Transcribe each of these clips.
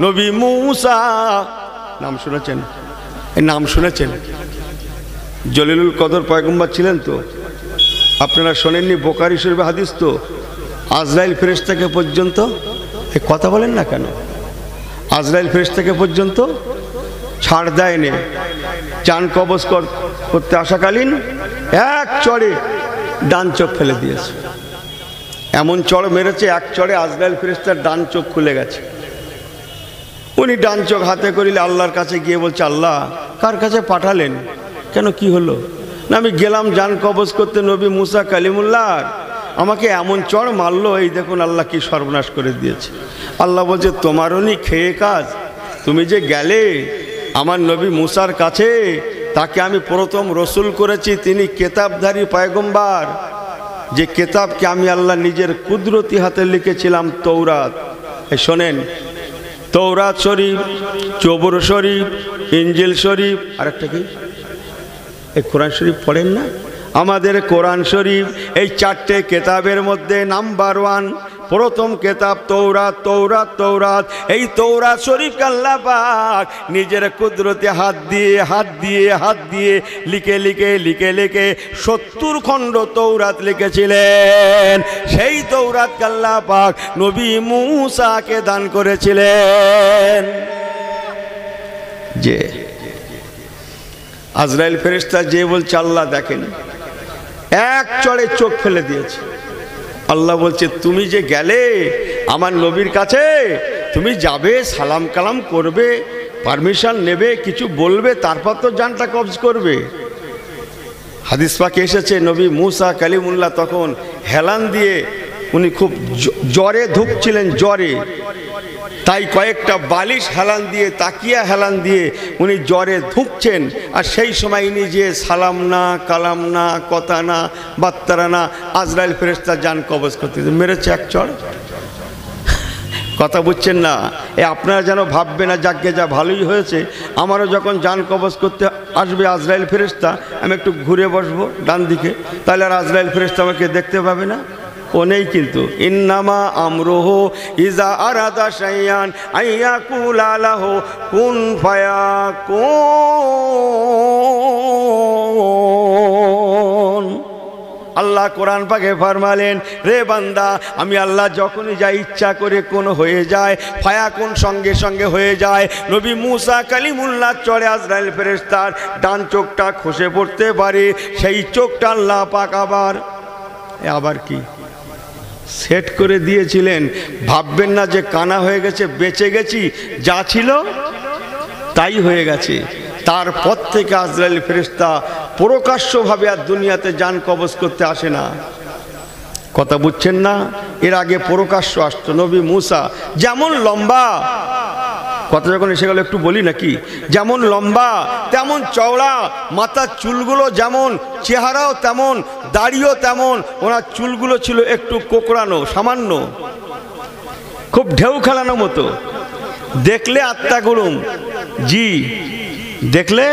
নবী মুসা, নাম শুনেছেন? এই নাম শুনেছেন? জলিলুল কদর পয়গম্বর ছিলেন তো? আপনারা শোনেননি বুখারী শরীফে হাদিস তো? আজরাইল ফেরেশতাকে পর্যন্ত, এই কথা বলেন না কেন? আজরাইল ফেরেশতাকে পর্যন্ত ছাড় দেয়নি। চান কবজ করতে আসাকালীন এক চড়ে ডান চোখ ফেলে দিয়েছে। এমন চড় মেরেছে, এক চড়ে আজরাইল ফেরেশতার ডান চোখ খুলে গেছে। উনি ডান চোখ হাতে করিলে আল্লাহর কাছে গিয়ে বলছে, আল্লাহ কার কাছে পাঠালেন? কেন, কি হলো? না, আমি গেলাম জান কবজ করতে নবী মুসা কালিমুল্লাহ, আমাকে এমন চড় মারলো, এই দেখুন আল্লাহ কি সর্বনাশ করে দিয়েছে। আল্লাহ বলছে, তোমারও নি খেয়ে কাজ? তুমি যে গেলে আমার নবী মুসার কাছে, তাকে আমি প্রথম রসুল করেছি, তিনি কেতাবধারী পয়গম্বর, যে কেতাবকে আমি আল্লাহ নিজের কুদরতি হাতে লিখেছিলাম, তৌরাত। এই শোনেন, তৌরাত শরীফ, জবুর শরীফ, ইনজিল শরীফ, আরেকটা কি, এই কোরআন শরীফ পড়েন না? আমাদের কোরআন শরীফ, এই চারটে কেতাবের মধ্যে নাম্বার 1 প্রথম কেতাব তৌরাত। তৌরাত তৌরাত এই তৌরাত শরীফকে আল্লাহ পাক নিজের কুদরতে হাত দিয়ে লিখে লিখে 70 খণ্ড তৌরাত লিখেছিলেন। সেই তৌরাতকে আল্লাহ পাক নবী মুসাকে দান করেছিলেন। যে আজরাইল ফেরেশতা যে বলছে, আল্লাহ দেখেন এক চড়ে চোখ ফেলে দিয়েছে। আল্লাহ বলছে, তুমি যে গেলে আমার নবীর কাছে, তুমি যাবে, সালাম কালাম করবে, পারমিশন নেবে, কিছু বলবে, তারপর তো জানটা কবজ করবে। হাদিস পাকে এসেছে, নবী মুসা কালিমুল্লাহ তখন হেলান দিয়ে, উনি খুব জ্বরে ধুঁকছিলেন, জ্বরে, তাই কয়েকটা বালিশ হেলান দিয়ে, তাকিয়া হেলান দিয়ে উনি জ্বরে ধুঁকছেন। আর সেই সময় ইনি যে সালাম না, কালাম না, কথা না, বাত্তারা না, আজরাইল ফেরেশতা জান কবজ করতে মেরেছে এক চড়। কথা বুঝছেন না? আপনারা যেন ভাববে না যাকে যা ভালোই হয়েছে, আমারও যখন জান কবজ করতে আসবে আজরাইল ফেরেশতা, আমি একটু ঘুরে বসবো ডান দিকে, তাহলে আর আজরাইল ফেরেশতা আমাকে দেখতে পাবে না। ও নেই কিন্তু, ইন্নামা আমরুহু ইজা আরাদা শাইআন আইয়াকুলা লাহু কুন ফায়াকুন। আল্লাহ কোরআন পাকে ফরমালেন, রে বান্দা, আমি আল্লাহ যখনই যা ইচ্ছা করে কোন হয়ে যায়, ফায়াকুন সঙ্গে সঙ্গে হয়ে যায়। নবী মুসা কালিমুল্লাহ চড়ে আজরাইল ফেরেশতার ডান চোখটা খসে পড়তে পারে, সেই চোখটা আল্লাহ পাক আবার কি সেট করে দিয়েছিলেন। ভাববেন না যে কানা হয়ে গেছে, বেঁচে গেছি, যা ছিল তাই হয়ে গেছে। তারপর থেকে আজরাইল ফেরেশতা প্রকাশ্যভাবে আর দুনিয়াতে জান কবজ করতে আসে না। কথা বুঝছেন না? এর আগে প্রকাশ্য আসতো। নবী মুসা যেমন লম্বা, কথা যখন এসে গেল একটু বলি নাকি, যেমন লম্বা তেমন চওড়া, মাথার চুলগুলো যেমন, চেহারাও তেমন, দাড়িও তেমন। ওনার চুলগুলো ছিল একটু কোকড়ানো, সামান্য, খুব ঢেউ খেলানো মতো, দেখলে আত্মা গরম। জি, দেখলে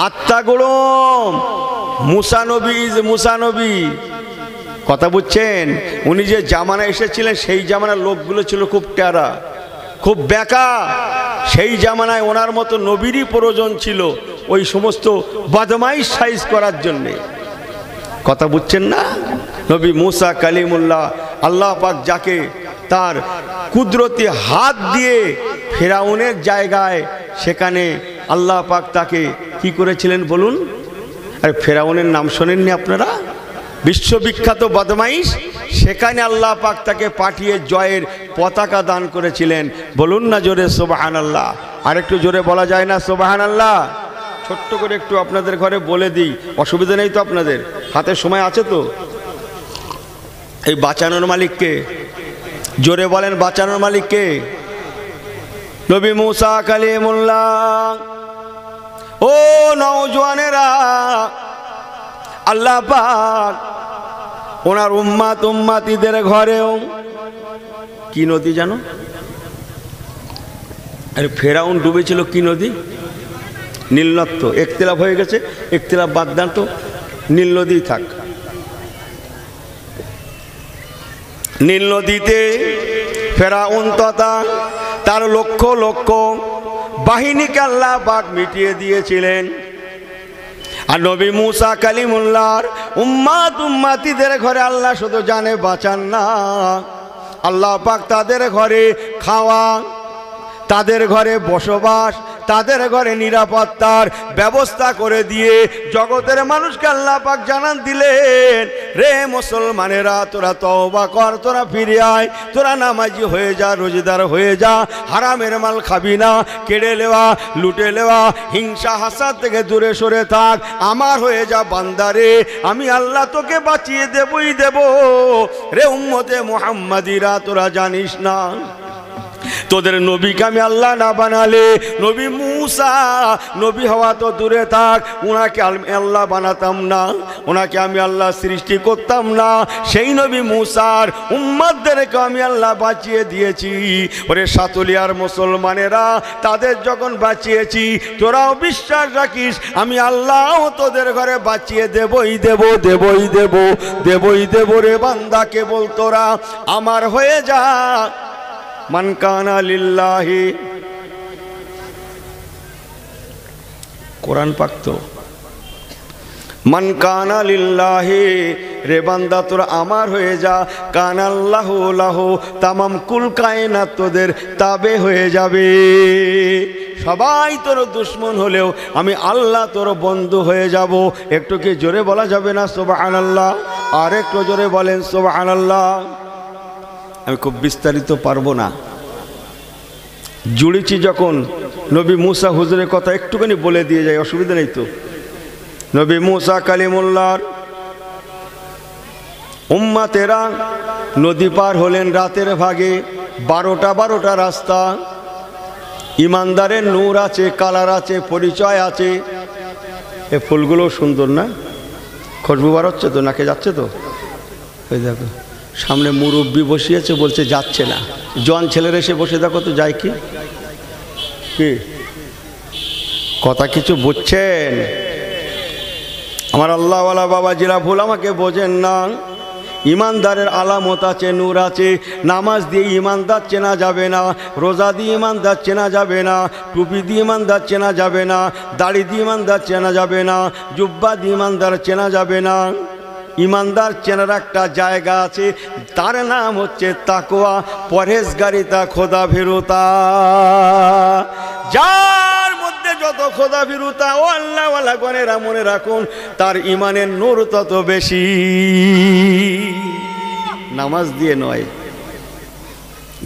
আত্মা গরম। মুসা নবী, কথা বুঝছেন? উনি যে জামানা এসেছিলেন, সেই জামানার লোকগুলো ছিল খুব টেরা, খুব বেকা। সেই জামানায় ওনার মতো নবীরই প্রয়োজন ছিল ওই সমস্ত বদমাইশ সাইজ করার জন্যে। কথা বুঝছেন না? নবী মুসা কালিমুল্লাহ, আল্লাহ পাক যাকে তার কুদরতি হাত দিয়ে ফেরাউনের জায়গায়, সেখানে আল্লাহ পাক তাকে কি করেছিলেন বলুন? আর ফেরাউনের নাম শোনেননি আপনারা? বিশ্ববিখ্যাত বদমাইশ, সেখানে আল্লাহ পাক তাকে পাঠিয়ে জয়ের পতাকা দান করেছিলেন। বলুন না জোরে সুবহানাল্লাহ। আর একটু জোরে বলা যায় না সুবহানাল্লাহ? ছোট্ট করে একটু আপনাদের ঘরে বলে দিই, অসুবিধা নেই তো? আপনাদের হাতে সময় আছে তো? এই বাঁচানোর মালিককে জোরে বলেন, বাঁচানোর মালিককে? নবী মুসা কালিমুল্লাহ। ও নওজওয়ানেরা, আল্লাহ পাক ওনার উম্মাতিদের ঘরেও কি নদী জানো? আরে ফেরাউন ডুবেছিল কি নদী? নীল নদ। তো ইখতিলাফ হয়ে গেছে, ইখতিলাফ বাদ দেন তো, নীল নদী থাক। নীল নদীতে ফেরাউন তথা তার লক্ষ লক্ষ বাহিনীকে আল্লাহ পাক মিটিয়ে দিয়েছিলেন। আর নবী মুসা কালিমুল্লাহর উম্মাতিদের ঘরে আল্লাহ শুধু জানে বাঁচান না, আল্লাহ পাক তাদের ঘরে খাওয়া, তাদের ঘরে বসবাস, তাদের ঘরে নিরাপত্তার ব্যবস্থা করে দিয়ে জগতের মানুষকে আল্লাহ পাক জানান দিলেন, রে মুসলমানেরা তোরা তওবা কর, তোরা ফিরে আয়, তোরা নামাজি হয়ে যা, রোজাদার হয়ে যা, হারামের মাল খাবি না, কেড়ে নেওয়া, লুটে নেওয়া, হিংসা হাসাদ থেকে দূরে সরে থাক, আমার হয়ে যা বান্দারে, আমি আল্লাহ তোকে বাঁচিয়ে দেবই দেব। রে উম্মতে মুহাম্মাদিরা তোরা জানিস না তোদের নবীকে আমি আল্লাহ না বানালে, নবী মুসা নবী হওয়া তো দূরে থাক, ওনাকে আমি আল্লাহ বানাতাম না, ওনাকে আমি আল্লাহ সৃষ্টি করতাম না, সেই নবী মুসার উম্মতদেরকে আমি আল্লাহ বাঁচিয়ে দিয়েছি। ওরে সাতুলিয়ার মুসলমানেরা, তাদের যখন বাঁচিয়েছি তোরাও বিশ্বাস রাখিস আমি আল্লাহ তোদের ঘরে বাঁচিয়ে দেবই দেব, দেবই দেব, দেবই দেব। রে বান্দা কেবল তোরা আমার হয়ে যা। মান কানা লিল্লাহি, কোরআন পাক তো, মান কানা লিল্লাহি, রে বান্দা তোরা আমার হয়ে যা, কানাল্লাহু লাহু, তামাম কুল কায়নাত তোদের তাবে হয়ে যাবে। সবাই তোর দুশ্মন হলেও আমি আল্লাহ তোর বন্ধু হয়ে যাব। একটু কি জোরে বলা যাবে না সুবহানাল্লাহ? আর একটু জোরে বলেন সুবহানাল্লাহ। আমি খুব বিস্তারিত পারবো না, জুড়েছি যখন নবী মুসা হুজুরের কথা একটুখানি বলে দিয়ে যাই, অসুবিধা নেই তো। নবী মুসা কালিমুল্লাহর উম্মাতেরা নদী পার হলেন রাতের ভাগে, 12টা রাস্তা, ইমানদারের নূর আছে, কালার আছে, পরিচয় আছে। এ ফুলগুলো সুন্দর না? খুশবু বার হচ্ছে তো, নাকে যাচ্ছে তো? ওই দেখো সামনে মুরব্বি বসিয়েছে, বলছে যাচ্ছে না। জন ছেলের এসে বসে দেখো তো যায় কি? কি কথা কিছু বুঝছেন? আমার আল্লাহওয়ালা বাবাজিরা ভুল আমাকে বোঝেন না। ইমানদারের আলামত আছে, নূর আছে। নামাজ দিয়ে ইমানদার চেনা যাবে না, রোজা দিয়ে ইমানদার চেনা যাবে না, টুপি দিয়ে ইমানদার চেনা যাবে না, দাড়ি দিয়ে ইমানদার চেনা যাবে না, জুব্বা দিয়ে ইমানদার চেনা যাবে না। ইমানদার চেনার একটা জায়গা আছে, তার নাম হচ্ছে তাকওয়া, পরহেজগারিতা, খোদা ভীরুতা। যার মধ্যে যত খোদা ভীরুতা, ও আল্লাহওয়ালা গণেরা মনে রাখুন, তার ইমানের নূর তত বেশি। নামাজ দিয়ে নয়,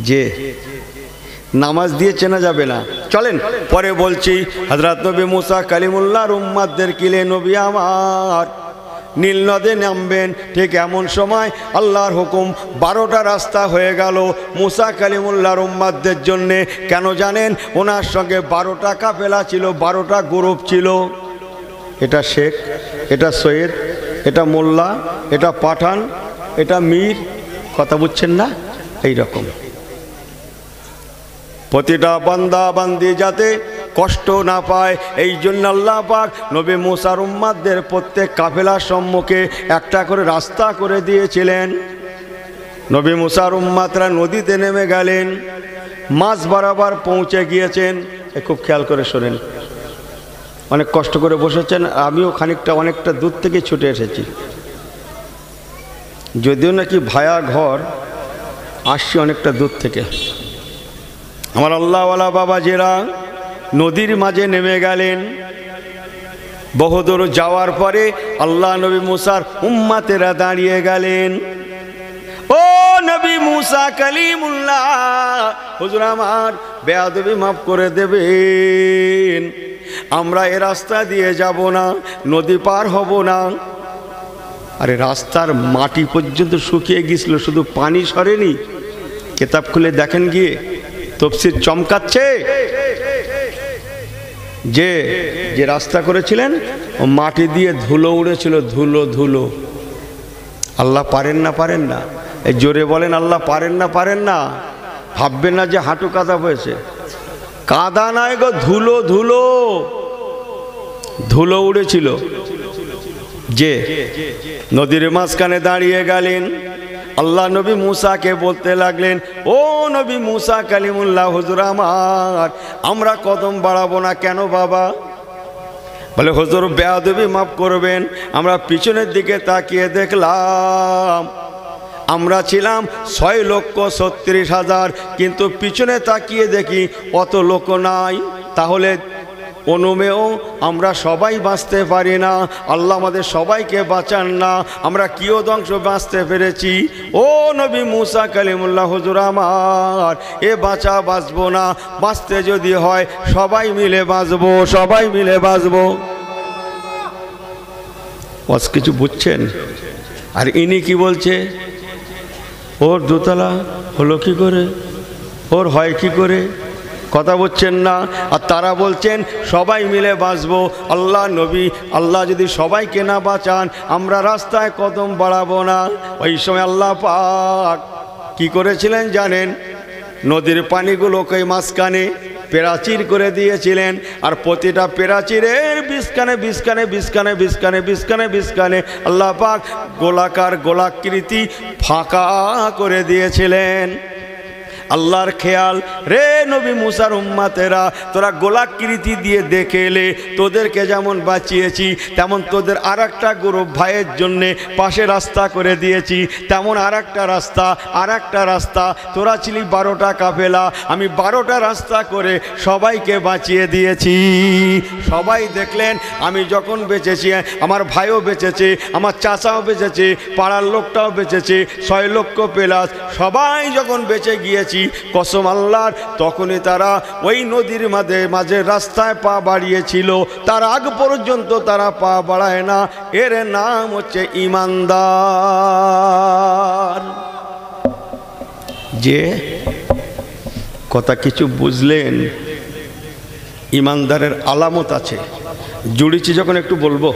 যে নামাজ দিয়ে চেনা যাবে না। চলেন পরে বলছি। হযরত নবী মুসা কালিমুল্লাহর উম্মতদের কিলে নবী আমার নীল নদে নামবেন, ঠিক এমন সময় আল্লাহর হুকুম, 12টা রাস্তা হয়ে গেল মুসা কালিমুল্লাহর উম্মতদের জন্যে। কেন জানেন? ওনার সঙ্গে 12টা কাফেলা ছিল, 12টা গ্রুপ ছিল। এটা শেখ, এটা সৈয়দ, এটা মোল্লা, এটা পাঠান, এটা মীর। কথা বুঝছেন না? এই রকম প্রতিটা বান্দা বান্দি যাতে কষ্ট না পায়, এই জন্য আল্লাহ পাক নবী মুসার উম্মতদের প্রত্যেক কাফেলার সম্মুখে একটা করে রাস্তা করে দিয়েছিলেন। নবী মুসার উম্মতরা নদীতে নেমে গেলেন, মাঝ বরাবর পৌঁছে গিয়েছেন। খুব খেয়াল করে শোনেন, অনেক কষ্ট করে বসেছেন, আমিও খানিকটা অনেকটা দূর থেকে ছুটে এসেছি। যদিও নাকি ভায়া ঘর, আসছি অনেকটা দূর থেকে। আমার আল্লাহওয়ালা বাবাজিরা নদীর মাঝে নেমে গেলেন। বহুদূর যাওয়ার পরে আল্লাহ নবী মুসার উম্মতেরা দাঁড়িয়ে গেলেন। ও নবী মুসা কালিমুল্লাহ, হুজুর আমার বেয়াদবি মাফ করে দেবেন, আমরা এ রাস্তা দিয়ে যাব না, নদী পার হব না। আরে রাস্তার মাটি পর্যন্ত শুকিয়ে গিয়েছিল, শুধু পানি সরেনি। কিতাব খুলে দেখেন গিয়ে, তফসির চমকাচ্ছে। যে যে রাস্তা করেছিলেন ও মাটি দিয়ে ধুলো উড়েছিল, ধুলো ধুলো। আল্লাহ পারেন না? পারেন না? এই জোরে বলেন আল্লাহ পারেন না? পারেন না? ভাববেন না যে হাঁটু কাদা হয়েছে, কাদা নয় গো, ধুলো ধুলো, ধুলো উড়েছিল। যে নদীর মাঝখানে দাঁড়িয়ে গেলেন, আল্লাহ নবী মুসাকে বলতে লাগলেন, ও নবী মুসা কালিমুল্লাহ হুজুর আমার, আমরা কদম বাড়াবো না কেন বাবা? বলে হুজুর বেয়াদবি মাফ করবেন, আমরা পিছনের দিকে তাকিয়ে দেখলাম আমরা ছিলাম 6,36,000, কিন্তু পিছনে তাকিয়ে দেখি অত লোক নাই। তাহলে অনুমেয় আমরা সবাই বাঁচতে পারি না, আল্লাহ আমাদের সবাইকে বাঁচান না, আমরা কিয়দংশ বাঁচতে পেরেছি। ও নবী মুসা কালিমুল্লাহ হুজুর আমার, এ বাঁচবো না, বাঁচতে যদি হয় সবাই মিলে বাঁচবো, সবাই মিলে বাঁচবো। কিছু বুঝছেন? আর ইনি কি বলছে, ওর দোতলা হলো কি করে, ওর হয় কি করে, কথা বলছেন না। আর তারা বলছেন সবাই মিলে বাঁচবো। আল্লাহ নবী, আল্লাহ যদি সবাইকে না বাঁচান আমরা রাস্তায় কদম বাড়াবো না। ওই সময় আল্লাহ পাক কি করেছিলেন জানেন? নদীর পানিগুলোকে মাঝখানে প্রাচীর করে দিয়েছিলেন, আর প্রতিটা প্রাচীরের বিস্কানে আল্লাহ পাক গোলাকৃতি ফাঁকা করে দিয়েছিলেন। আল্লাহর খেয়াল, রে নবী মুসার উম্মতেরা, তোরা গোলাকৃতি দিয়ে দেখে এলে, তোদেরকে যেমন বাঁচিয়েছি তেমন তোদের আর একটা গ্রুপ ভাইয়ের জন্যে পাশে রাস্তা করে দিয়েছি, তেমন আর একটা রাস্তা। তোরা ছিলি 12টা কাফেলা, আমি 12টা রাস্তা করে সবাইকে বাঁচিয়ে দিয়েছি। সবাই দেখলেন আমি যখন বেঁচেছি, আমার ভাইও বেঁচেছে, আমার চাচাও বেঁচেছে, পাড়ার লোকটাও বেঁচেছে, 6 লক্ষ প্লাস সবাই যখন বেঁচে গিয়েছি কসম আল্লাহর, তখনই তারা ওই নদীর মাঝে রাস্তায় পা বাড়িয়েছিল, তার আগ পর্যন্ত তারা পা বাড়ায় না। এর নাম হচ্ছে ঈমানদার। যে কথা কিছু বুঝলেন? ঈমানদারের আলামত আছে। জুড়িছি যখন একটু বলবো,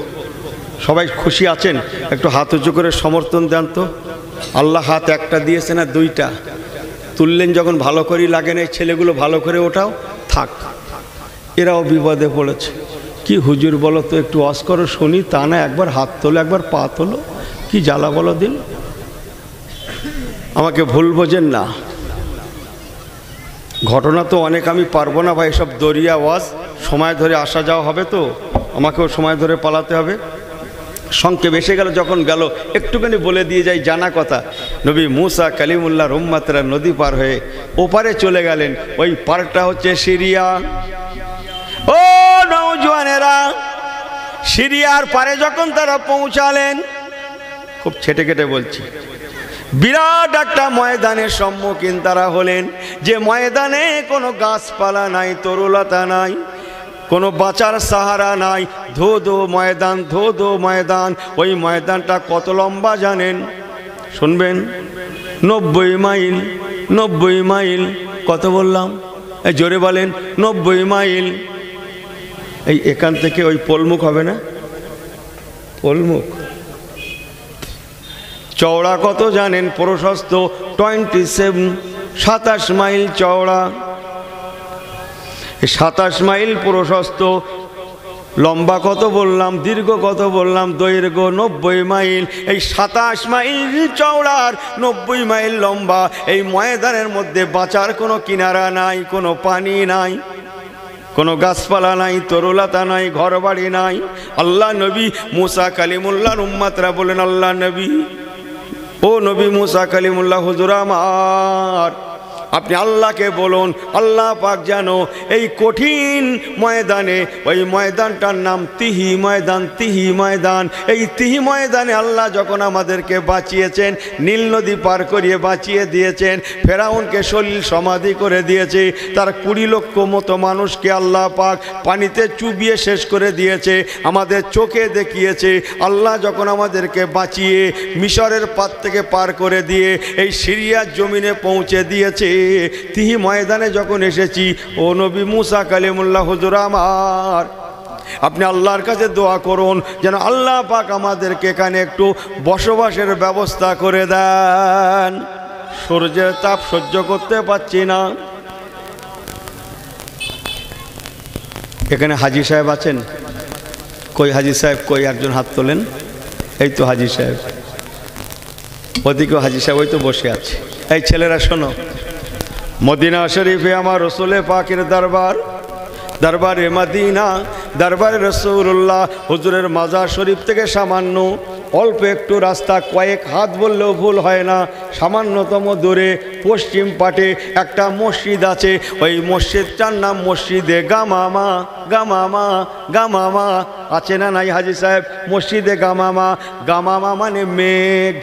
সবাই খুশি আছেন? একটু হাত উঁচু করে সমর্থন দেন তো। আল্লাহ হাত একটা দিয়েছে না 2টা? তুললেন যখন ভালো করেই লাগে না, ছেলেগুলো ভালো করে ওঠাও, থাক। এরাও বিপদে পড়েছে। কি হুজুর বলো তো, একটু ওয়াজ করো শুনি, তা না একবার হাত তোলো একবার পা তোলো, কি জ্বালা বলো দিন। আমাকে ভুল বোঝেন না, ঘটনা তো অনেক আমি পারবো না ভাই, সব দরিয়া ওয়াজ, সময় ধরে আসা যাওয়া হবে তো, আমাকেও সময় ধরে পালাতে হবে। সংক্ষেপ এসে গেল যখন গেল, একটুখানি বলে দিয়ে যাই জানা কথা। নবী মুসা কালিমুল্লাহর উম্মতরা নদী পার হয়ে ওপারে চলে গেলেন। ওই পারটা হচ্ছে সিরিয়া। ও নওজোয়ানেরা, সিরিয়ার পারে যখন তারা পৌঁছালেন, খুব ছেটে কেটে বলছি, বিরাট একটা ময়দানের সম্মুখীন তারা হলেন, যে ময়দানে কোনো গাছপালা নাই, তরুলতা নাই, কোনো বাঁচার সাহারা নাই, ধো ময়দান। ওই ময়দানটা কত লম্বা জানেন? শুনবেন, 90 মাইল। কত বললাম? এই জোরে বলেন, 90 মাইল। এই এখান থেকে ওই পোলমুখ হবে না? পোলমুখ চওড়া কত জানেন? প্রশস্ত 27 মাইল চওড়া, 27 মাইল প্রশস্ত। লম্বা কত বললাম, দীর্ঘ কত বললাম, দৈর্ঘ্য 90 মাইল। এই 27 মাইল চওড়ার 90 মাইল লম্বা এই ময়দানের মধ্যে বাঁচার কোনো কিনারা নাই, কোনো পানি নাই, কোনো গাছপালা নাই, তরুলতা নাই, ঘর বাড়ি নাই। আল্লাহ নবী মুসা কালিমুল্লাহর উম্মতরা বলেন, আল্লাহ নবী, ও নবী মুসা কালিমুল্লাহ হুজুর আমার, আপনি আল্লাহকে বলুন, আল্লাহ পাক জানো এই কঠিন ময়দানে, ওই ময়দানটার নাম তিহি ময়দান। এই তিহি ময়দানে আল্লাহ যখন আমাদেরকে বাঁচিয়েছেন, নীল নদী পার করিয়ে বাঁচিয়ে দিয়েছেন, ফেরাউনকে সলিল সমাধি করে দিয়েছে, তার 20 লক্ষ মতো মানুষকে আল্লাহ পাক পানিতে চুবিয়ে শেষ করে দিয়েছে, আমাদের চোখে দেখিয়েছে। আল্লাহ যখন আমাদেরকে বাঁচিয়ে মিশরের পার থেকে পার করে দিয়ে এই সিরিয়ার জমিনে পৌঁছে দিয়েছে, তিহি ময়দানে যখন এসেছি, ও নবী মুসা কালিমুল্লাহ হুজুর আমার, আপনি আল্লাহর কাছে দোয়া করুন যেন আল্লাহ পাক আমাদেরকে এখানে একটু বসবাসের ব্যবস্থা করে দেন। সূর্যের তাপ সহ্য করতে পারছি না। এখানে হাজী সাহেব আছেন? কই হাজী সাহেব, কই একজন হাত তোলেন। এই তো হাজী সাহেব, ওদিকেও হাজি সাহেব ওই তো বসে আছে। এই ছেলেরা শোনো, মদিনা শরীফে আমার রসুলে পাকের দরবার, দরবারে মদিনা, দরবারে রাসূলুল্লাহ হুজুরের মাজার শরীফ থেকে সামান্য অল্প একটু রাস্তা, কয়েক হাত বললেও ভুল হয় না, সামান্যতম দূরে পশ্চিম পাটে একটা মসজিদ আছে। ওই মসজিদটার নাম মসজিদে গামামা। গামামা, গামামা আছে না নাই হাজি সাহেব? মসজিদে গামামা, গামামা মানে মেঘ।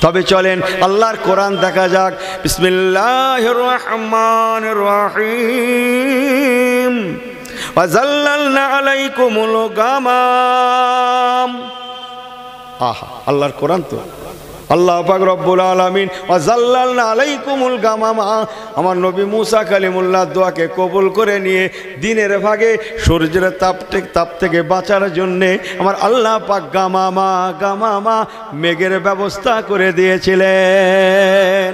তবে চলেন আল্লাহর কোরআন দেখা যাক। বিসমিল্লাহির রহমানির রহিম। ওয়াজাল্লালনা আলাইকুমুল গামাম। আহা, আল্লাহর কোরআন তো। আল্লাহ পাক রব্বুল আলামিন ওয়াজাল্লালনা আলাইকুমুল গামামা, আমার নবী মুসা কালিমুল্লাহ দোয়াকে কবুল করে নিয়ে দিনের ভাগে সূর্যের তাপ থেকে বাঁচার জন্যে আমার আল্লাহ পাক গামামা, গামামা মেঘের ব্যবস্থা করে দিয়েছিলেন।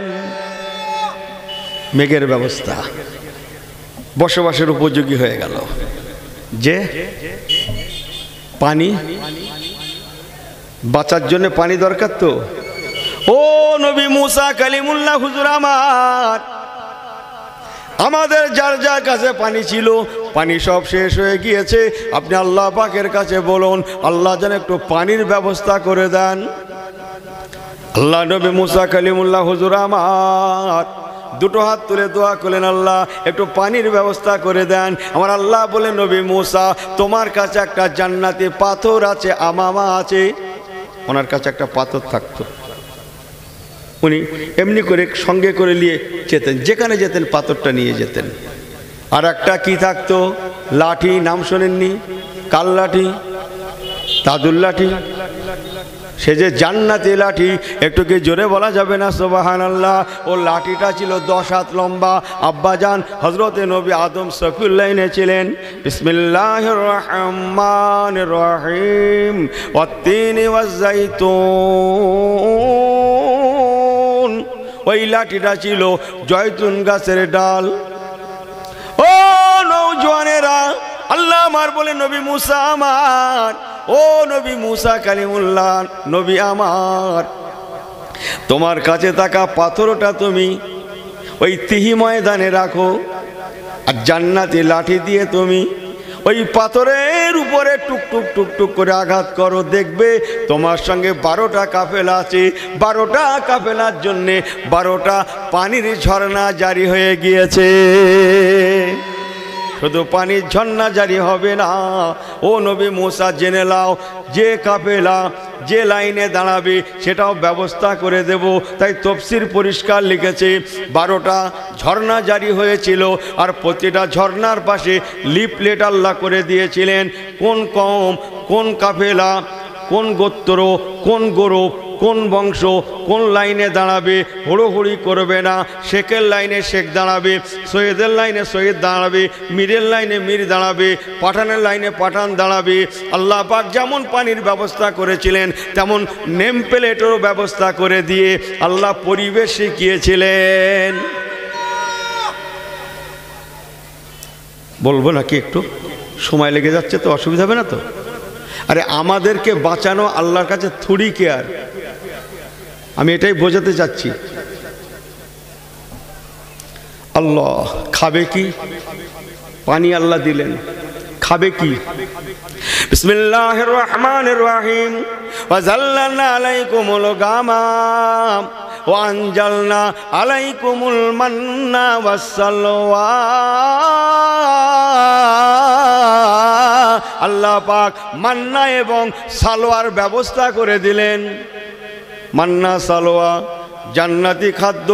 মেঘের ব্যবস্থা বসবাসের উপযোগী হয়ে গেল। যে পানি, বাঁচার জন্য পানি দরকার তো। ও নবী মুসা কালিমুল্লাহ হুজুর আমার, আমাদের যার যার কাছে পানি ছিল, পানি সব শেষ হয়ে গিয়েছে। আপনি আল্লাহ পাকের কাছে বলুন, আল্লাহ যেন একটু পানির ব্যবস্থা করে দেন। আল্লাহ নবী মুসা কালিমুল্লাহ হুজুর আমার দুটো হাত তুলে দোয়া করলেন, আল্লাহ একটু পানির ব্যবস্থা করে দেন। আমার আল্লাহ বলেন, নবী মুসা তোমার কাছে একটা জান্নাতি পাথর আছে, আমামা আছে। ওনার কাছে একটা পাথর থাকতো, উনি এমনি করে সঙ্গে করে নিয়ে যেতেন, যেখানে যেতেন পাথরটা নিয়ে যেতেন। আর একটা কি থাকতো? লাঠি। নাম শোনেননি? কাল লাঠি, তাদুল লাঠি। সে যে জান্নাতি লাঠি, একটু কি জোরে বলা যাবে না সুবহানাল্লাহ? ও লাঠিটা ছিল 10 হাত লম্বা। আব্বাজান হযরতে নবী আদম সফিউল্লাহ এনেছিলেন। বিসমিল্লাহির রহমানির রহিম। ওয়াত-তিনি ওয়াজ-যাইতুন। ওই লাঠিটা ছিল জয়তুন গাছের ডাল। ও নওজোয়ানেরা, আল্লাহ আমার বলে, নবী মুসা আমার, ও নবী মুসা কালিমুল্লাহ নবী আমার, তোমার কাছে থাকা পাথরটা তুমি ওই তিহি ময়দানে রাখো, আর জান্নাতি লাঠি দিয়ে তুমি ওই পাথরের উপরে টুকটুক টুকটুক করে আঘাত করো। দেখবে তোমার সঙ্গে 12টা কাফেলা আছে। 12টা কাফেলার জন্যে 12টা পানির ঝর্ণা জারি হয়ে গিয়েছে। শুধু পানির ঝর্ণা জারি হবে না, ও নবী মুসা জেনে নাও, যে কাফেলা যে লাইনে দাঁড়াবে সেটাও ব্যবস্থা করে দেব। তাই তফসির পরিষ্কার লিখেছে 12টা ঝর্ণা জারি হয়েছিল, আর প্রতিটা ঝর্ণার পাশে লিফলেট আল্লাহ করে দিয়েছিলেন, কোন কওম, কোন কাফেলা, কোন গোত্র, কোন গোরব, কোন বংশ কোন লাইনে দাঁড়াবে, হুড়োহুড়ি করবে না। শেখের লাইনে শেখ দাঁড়াবে, সৈয়দের লাইনে সৈয়দ দাঁড়াবে, মীরের লাইনে মীর দাঁড়াবে, পাঠানের লাইনে পাঠান দাঁড়াবে। আল্লাহ পাক যেমন পানির ব্যবস্থা করেছিলেন, তেমন নেম প্লেটেরও ব্যবস্থা করে দিয়ে আল্লাহ পরিবেশ শিখিয়েছিলেন। বলবো নাকি? একটু সময় লেগে যাচ্ছে তো, অসুবিধা হবে না তো? আরে আমাদেরকে বাঁচানো আল্লাহর কাছে থুড়ি কেয়ার, আমি এটাই বোঝাতে চাচ্ছি। আল্লাহ খাবে কি? পানি আল্লাহ দিলেন, খাবে কি? বিসমিল্লাহির রহমানির রহিম। ওয়াজাল্লালনা আলাইকুমুল গামাম ওয়া আনজালনা আলাইকুমুল মান্না ওয়াসসালওয়া। আল্লাহ পাক মান্না এবং সালোয়ার ব্যবস্থা করে দিলেন। মান্না সালোয়া জান্নাতি খাদ্য।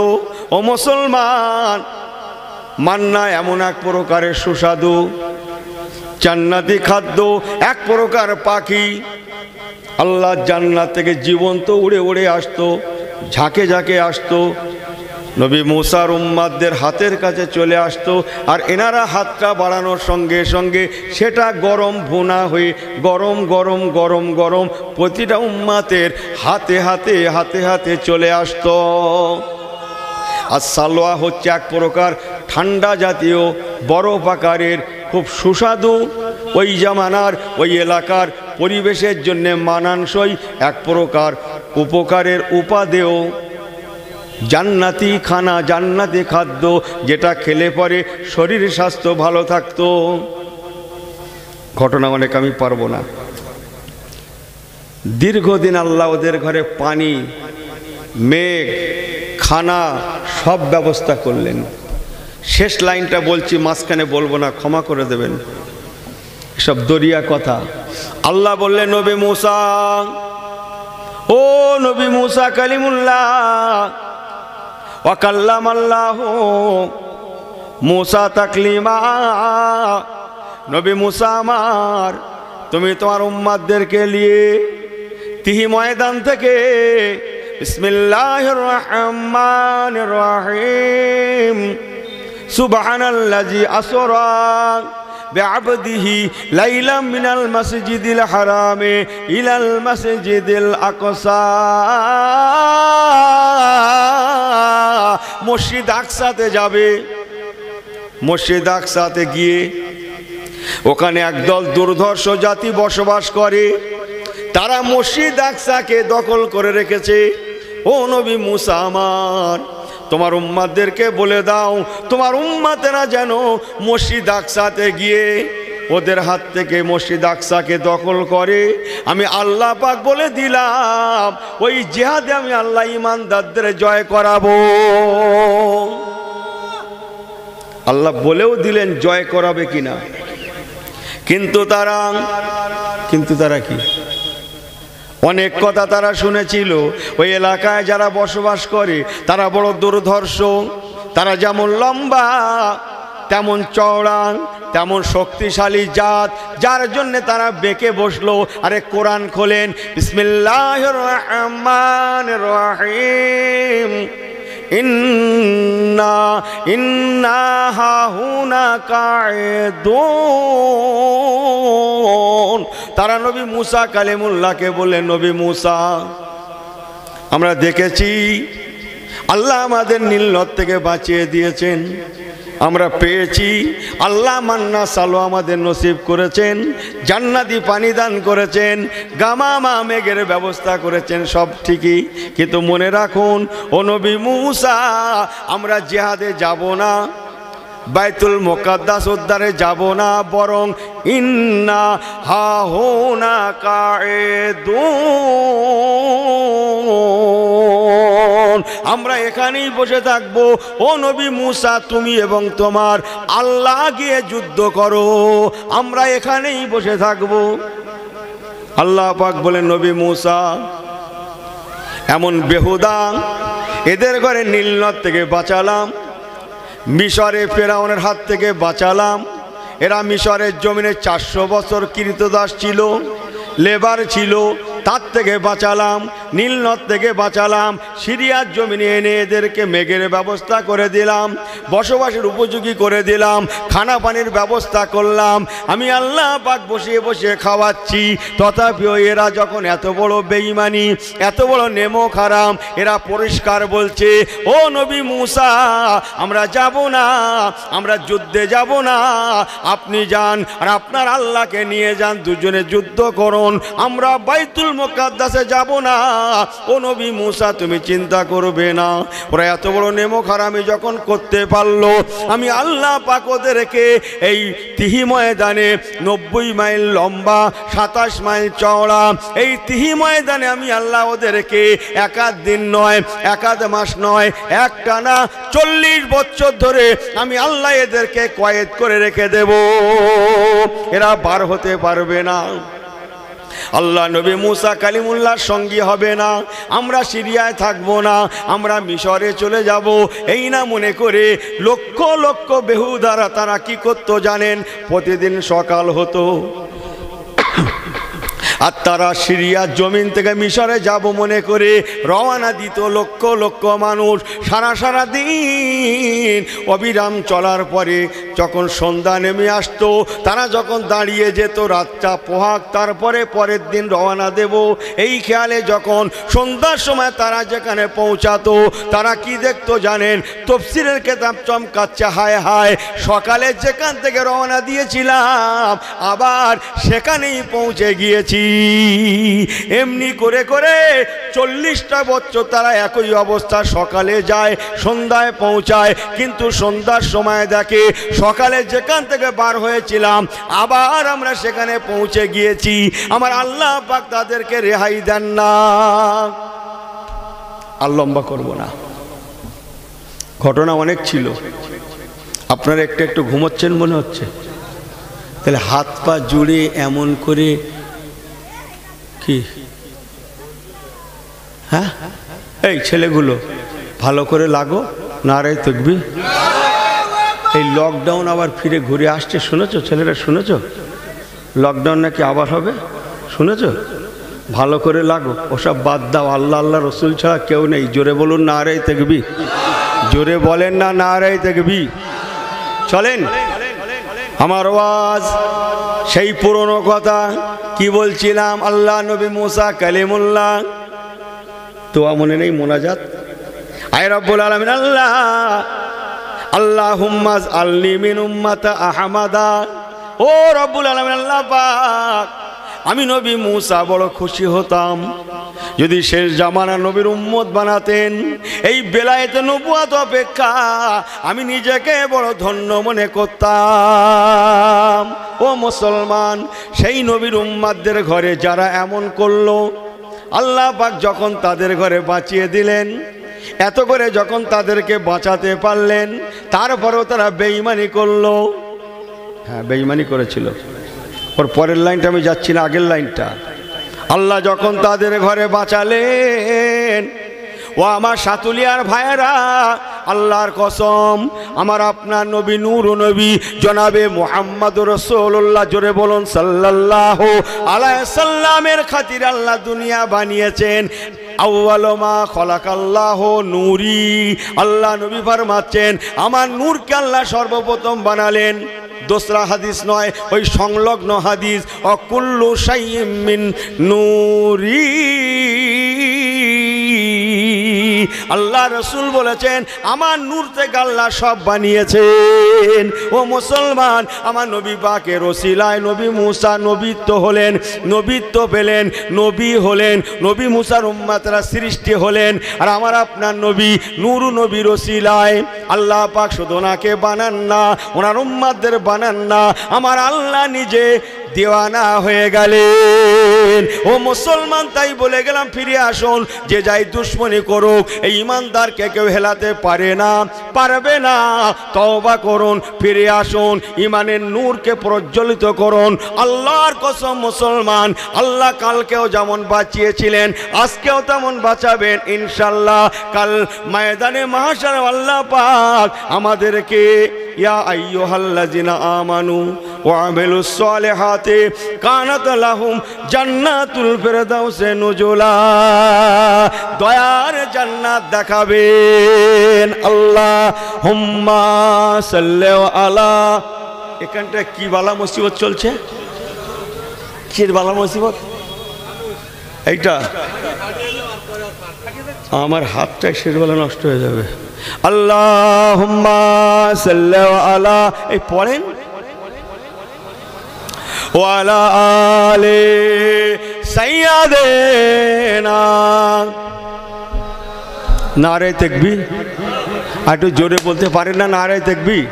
ও মুসলমান, মান্না এমন এক প্রকারের সুস্বাদু জান্নাতি খাদ্য, এক প্রকার পাখি। আল্লাহ জান্নাত থেকে জীবন্ত উড়ে উড়ে আসতো, ঝাঁকে ঝাঁকে আসতো, নবী মুসার উম্মাদদের হাতের কাছে চলে আসতো, আর এনারা হাতটা বাড়ানোর সঙ্গে সঙ্গে সেটা গরম ভুনা হয়ে গরম গরম গরম গরম প্রতিটা উম্মাতের হাতে হাতে হাতে হাতে চলে আসতো। আর সালোয়া হচ্ছে এক প্রকার ঠান্ডা জাতীয় বরফ আকারের খুব সুস্বাদু, ওই জামানার ওই এলাকার পরিবেশের জন্য মানানসই এক প্রকার উপকারের উপাদেয় জান্নাতি খানা, জান্নাতি খাদ্য, যেটা খেলে পরে শরীর স্বাস্থ্য ভালো থাকতো। ঘটনা অনেক আমি পারবো না। দীর্ঘদিন আল্লাহ ওদের ঘরে পানি, মেঘ, খানা সব ব্যবস্থা করলেন। শেষ লাইনটা বলছি, মাঝখানে বলবো না, ক্ষমা করে দেবেন, সব দরিয়া কথা। আল্লাহ বললেন, নবী মূসা, ও নবী মূসা কালিমুল্লাহ, ওয়া কাল্লামাল্লাহু মূসা তাকলিমা। নবী মূসা আমার, তুমি তোমার উম্মতদেরকে নিয়ে তিহি ময়দান থেকে বিসমিল্লাহির রহমানির রহিম সুবহানাল্লাযী আসরা বিআবদিহি লাইলাম মিনাল মাসজিদিল হারামে ইলাল মাসজিদিল আকসা, মসজিদ আকসাতে যাবে। মসজিদ আকসাতে গিয়ে ওখানে একদল দুর্ধর্ষ জাতি বসবাস করে, তারা মসজিদ আকসাকে দখল করে রেখেছে। ও নবী মূসা আমার, তোমার উম্মতদেরকে বলে দাও, তোমার উম্মতেরা যেন মসজিদ আকসাতে গিয়ে ওদের হাত থেকে মসজিদ আকসাকে দখল করে। আমি আল্লাহ পাক বলে দিলাম, ওই জিহাদে আমি আল্লাহ ঈমানদারদের জয় করাবো। আল্লাহ বলেও দিলেন জয় করাবে কিনা। কিন্তু তারা কি অনেক কথা তারা শুনেছিল। ওই এলাকায় যারা বসবাস করে তারা বড় দুর্ধর্ষ, তারা যেমন লম্বা তেমন চওড়া, তেমন শক্তিশালী জাত, যার জন্য তারা বেঁকে বসলো। আরে কোরআন খোলেন, বিসমিল্লাহির রহমানির রহিম ইন্না হাহুনা কায়েদুন। তারা নবী মূসা কালিমুল্লাহকে বললেন, নবী মূসা, আমরা দেখেছি আল্লাহ আমাদের নীলনদ থেকে বাঁচিয়ে দিয়েছেন, আমরা পেয়েছি আল্লাহ মান্না সালো আমাদের নসিব করেছেন, জান্নাতি পানি দান করেছেন, গামামা মেঘের ব্যবস্থা করেছেন, সব ঠিকই। কিন্তু মনে রাখুন ও নবী মূসা, আমরা জিহাদে যাব না, বাইতুল মুকাদ্দাস উদ্ধারে যাব না, বরং ইন্না হাহুনা কায়েদুন, আমরা এখানেই বসে থাকবো। ও নবী মূসা, তুমি এবং তোমার আল্লাহ গিয়ে যুদ্ধ করো, আমরা এখানেই বসে থাকবো। আল্লাহ পাক বলেন, নবী মূসা, এমন বেহুদা এদের ঘরে নীলনদ থেকে বাঁচালাম, মিশরে ফেরাউনের হাত থেকে বাঁচালাম। এরা মিশরের জমিনে 400 বছর কৃতদাস ছিল, লেবার ছিল, তার থেকে বাঁচালাম, নীলনদ থেকে বাঁচালাম, সিরিয়ার জমিনে এনে এদেরকে মেঘের ব্যবস্থা করে দিলাম, বসবাসের উপযোগী করে দিলাম, খানা পানির ব্যবস্থা করলাম। আমি আল্লাহ পাক বসে বসে খাওয়াচ্ছি। তথাপিও এরা যখন এত বড় বেঈমানি, এত বড় নেমো খারাম, এরা পরিষ্কার বলছে, ও নবী মূসা, আমরা যাব না, আমরা যুদ্ধে যাব না, আপনি যান আর আপনার আল্লাহকে নিয়ে যান, দুজনে যুদ্ধ করুন, আমরা বাইতুল মুকাদ্দাসে যাব না। ও নবী মূসা, তুমি চিন্তা করবে না। ওরা এত বড় নেমো খারামি যখন করতে পারলো, আমি আল্লাহ পাক ওদেরকে এই তিহি ময়দানে 90 মাইল লম্বা, 27 মাইল চওড়া এই তিহি ময়দানে আমি আল্লাহ ওদেরকে একাধ দিন নয়, একাধ মাস নয়, একটানা 40 বছর ধরে আমি আল্লাহ এদেরকে কয়েদ করে রেখে দেব, এরা বার হতে পারবে না। আল্লাহ নবী মূসা কালিমুল্লাহর সঙ্গী হবে না, আমরা সিরিয়ায় থাকবো না, আমরা মিশরে চলে যাব, এই না মনে করে লক্ষ লক্ষ বেহুদারা তারা কি করতো জানেন? প্রতিদিন সকাল হতো আর তারা সিরিয়ার জমিন থেকে মিশরে যাব মনে করে রওনা দিত লক্ষ লক্ষ মানুষ। সারা দিন অবিরাম চলার পরে যখন সন্ধ্যা নেমে আসতো, তারা যখন দাঁড়িয়ে যেত রাতটা পোহাক, তারপরে পরের দিন রওনা দেব, এই খেয়ালে যখন সন্ধ্যার সময় তারা যেখানে পৌঁছাতো, তারা কি দেখতো জানেন? তফসিরের কেতাব চমকাচ্ছে, হায় হায়, সকালে যেখান থেকে রওনা দিয়েছিলাম আবার সেখানেই পৌঁছে গিয়েছি। এমনি করে করে 40টা বছর তারা একই অবস্থা, সকালে যায় সন্ধ্যায় পৌঁছায়, কিন্তু সন্ধ্যার সময় দেখে সকালে যেখান থেকে বার হয়েছিলাম আবার আমরা সেখানে পৌঁছে গিয়েছি। আমার আল্লাহ পাক তাদেরকে রেহাই দেন না। আর লম্বা করব না, ঘটনা অনেক ছিল। আপনারা একটু একটু ঘুমোচ্ছেন মনে হচ্ছে, তাহলে হাত পা জুড়ে এমন করে কি, হ্যাঁ এই ছেলেগুলো ভালো করে লাগো, নারে তাকবীর। এই লকডাউন আবার ফিরে ঘুরে আসছে, শুনেছো ছেলেরা, শুনেছো লকডাউন নাকি আবার হবে, শুনেছো? ভালো করে লাগো, ওসব বাদ দাও, আল্লাহ আল্লাহ রসুল ছাড়া কেউ নেই। জোরে বলুন নারে তাকবীর, জোরে বলেন না নারে তাকবীর। চলেন আমার ওয়াজ সেই পুরনো কথা কি বলছিলাম, আল্লাহ নবী মুসা কালিমুল্লাহ, তো মনে নেই মোনাজাত, আয় রব্বুল আলামিন আল্লাহ আল্লাহুম্মা আজআলনি মিন উম্মাতি আহমাদা। ও রব্বুল আলামিন আল্লাহ পাক, আমি নবী মুসা বড় খুশি হতাম যদি শেষ জামানা নবীর উম্মত বানাতেন। এই বেলায়েতে নবুয়ত অপেক্ষা আমি নিজেকে বড় ধন্য মনে করতাম। ও মুসলমান, সেই নবীর উম্মতদের ঘরে যারা এমন করলো, আল্লাহ পাক যখন তাদের ঘরে বাঁচিয়ে দিলেন, এত করে যখন তাদেরকে বাঁচাতে পারলেন, তারপরেও তারা বেঈমানি করলো। হ্যাঁ, বেঈমানি করেছিল। ওর পরের লাইনটা আমি যাচ্ছি না, আগের লাইনটা। আল্লাহ যখন তাদের ঘরে বাঁচালেন, ও আমার সাতুলিয়ার ভাইয়েরা, আল্লাহর কসম, আমার আপনার নবী নূর নবী জনাবে মুহাম্মদুর রাসূলুল্লাহ, জোরে বলুন সাল্লাল্লাহু আলাইহি সাল্লামের খাতির আল্লাহ দুনিয়া বানিয়েছেন। আউয়ালু মা খালাকাল্লাহু নূরি, আল্লাহ নবী ফরমাচ্ছেন আমার নূরকে আল্লাহ সর্বপ্রথম বানালেন। দোসরা হাদিস নয়, ওই সংলগ্ন হাদিস, অকুল্লু শাইইম মিন নূরি। আল্লাহ রসুল বলেছেন আমার নূর থেকে আল্লাহ সব বানিয়েছেন। ও মুসলমান, আমার নবী পাকের ওসিলায় নবী মুসা নবীত্ব হলেন, নবীত্ব পেলেন, নবী হলেন, নবী মুসার উম্মতরা সৃষ্টি হলেন। আর আমার আপনার নবী নূর নবীর ওসিলায় আল্লাহ পাক শুধু ওনাকে বানান না, ওনার উম্মতদের বানান না, আমার আল্লাহ নিজে দেওয়ানা হয়ে গেলেন। ও মুসলমান, তাই বলে গেলাম ফিরে আসুন, যে যাই দুশ্মনী করুক এই ইমানদারকে কেউ হেলাতে পারে না, পারবে না। তওবা করুন, ফিরে আসুন, ইমানের নূরকে প্রজ্বলিত করুন। আল্লাহর কসম মুসলমান, আল্লাহ কালকেও যেমন বাঁচিয়েছিলেন আজকেও তেমন বাঁচাবেন ইনশাল্লাহ। কাল ময়দানে মাহশারে আল্লাহ পাক আমাদেরকে ইয়া আইয়ুহাল্লাযিনা আমানু ওয়া আমিলুস সালিহাতি কানাত লাহুম জান্নাতুল ফিরদাউসে নুজুলা, দয়ার জান্নাত দেখাবেন। আল্লাহুম্মা সাল্লি আলা। এখানটা কি বালা মুসিবত চলছে? কির বালা মুসিবত? এইটা আমার হাতটা শেরবেলা নষ্ট হয়ে যাবে। আল্লাহুম্মা সাল্লি আলা, এই পড়েন, ওয়া আলা আলি সাইয়্যিদিনা। নারে তাকবীর। একটু জোরে বলতে পারেন না নারে তাকবীর?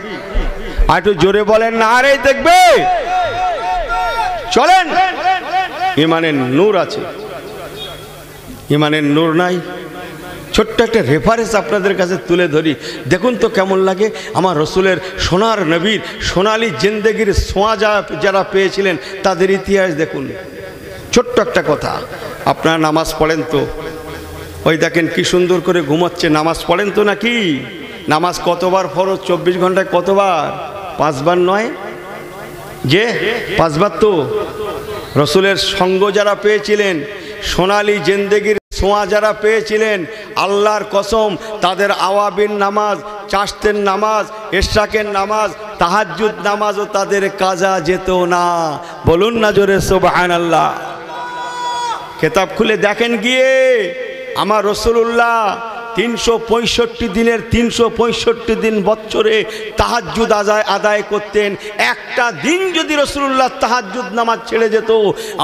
একটু জোরে বলেন নারে তাকবীর। চলেন, ইমানের নূর আছে, ইমানের নূর নাই। ছোট্ট একটা রেফারেন্স আপনাদের কাছে তুলে ধরি, দেখুন তো কেমন লাগে। আমার রসুলের সোনার নবীর সোনালি জিন্দেগির ছোঁয়া যারা পেয়েছিলেন তাদের ইতিহাস দেখুন। ছোট্ট একটা কথা, আপনারা নামাজ পড়েন তো? ওই দেখেন কি সুন্দর করে ঘুমাচ্ছে। নামাজ পড়েন তো নাকি? নামাজ কতবার ফরজ? 24 ঘন্টায় কতবার? 5 বার নয় যে 5 বার। তো রসুলের সঙ্গ যারা পেয়েছিলেন, সোনালি জিন্দেগির ছোঁয়া যারা পেয়েছিলেন, আল্লাহর কসম তাদের আওয়াবিন নামাজ, চাশতের নামাজ, ইশরাকের নামাজ, তাহাজ্জুদ নামাজও তাদের কাজা যেত না। বলুন না জোরে সুবহানাল্লাহ। কিতাব খুলে দেখেন গিয়ে, আমার রাসূলুল্লাহ 365 দিনের 365 দিন বছরে তাহাজ্জুদ আদায় করতেন। একটা দিন যদি রাসূলুল্লাহ তাহাজ্জুদ নামাজ ছেড়ে যেত,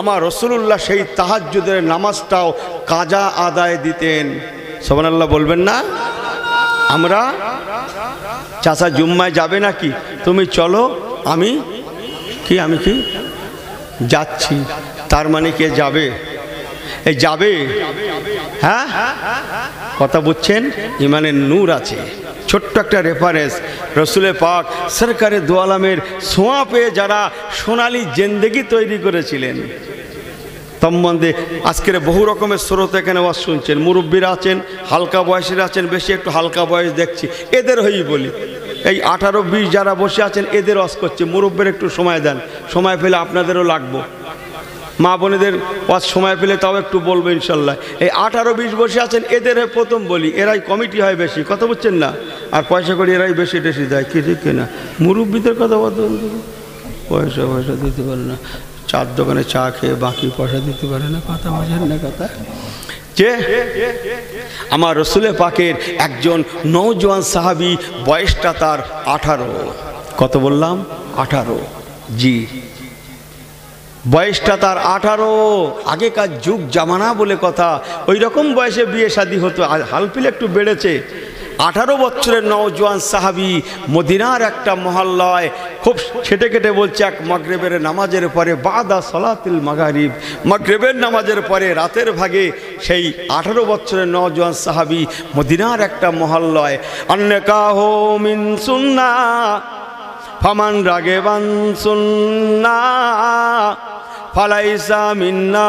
আমার রাসূলুল্লাহ সেই তাহাজ্জুদের নামাজটাও কাজা আদায় দিতেন। সুবহানাল্লাহ বলবেন না? আমরা চাচা জুম্মায় যাবে নাকি? তুমি চলো, আমি কি যাচ্ছি। তার মানে কে যাবে? এই যাবে, হ্যাঁ কথা বুঝছেন? ইমানের নূর আছে। ছোট্ট একটা রেফারেন্স, রসুলে পাক সরকারে দু আলমের ছোঁয়া পেয়ে যারা সোনালী জিন্দেগি তৈরি করেছিলেন, সম্বন্ধে আজকের বহু রকমের স্রোত এখানে ওয়াজ শুনছেন। মুরব্বীরা আছেন, হালকা বয়সের আছেন, বেশি একটু হালকা বয়স দেখছি, এদের হয়েই বলি। এই 18-20 যারা বসে আছেন এদের ওয়াজ করছে। মুরব্বীর একটু সময় দেন, সময় পেলে আপনাদেরও লাগবো। মা বোনেদের ওয়াজ সময় পেলে তাও একটু বলবো ইনশাল্লাহ। এই 18-20 বসে আছেন এদের প্রথম বলি, এরাই কমিটি হয় বেশি, কথা বুঝছেন না? আর পয়সা করে এরাই বেশি টেশি দেয়, কি ঠিক কিনা? মুরব্বীদের কথা বলতে পয়সা দিতে পারে না, চার দোকানে চা খেয়ে বাকি পয়সা দিতে পারে না, কথা বোঝেন না কথা? যে আমার রসুলে পাকের একজন নওজোয়ান সাহাবী, বয়সটা তার 18। কত বললাম? 18। জি, বয়সটা তার 18। আগেকার যুগ জামানা বলে কথা, ওই রকম বয়সে বিয়ে শাদী হতো। হালপিল একটু বেড়েছে। 18 বছরের নওজোয়ান সাহাবী, মদিনার একটা মহল্লায়, খুব ছেটে কেটে বলছে, এক মাগরিবের নামাজের পরে, বাদা সলাতিল মাগরিব, মাগরিবের নামাজের পরে রাতের ভাগে সেই 18 বছরের নওজোয়ান সাহাবী মদিনার একটা মহল্লায়, আন্নাকাহু মিন সুন্নাহ ফামান রাগিবান সুন্নাহ ফালাইসা মিন্না।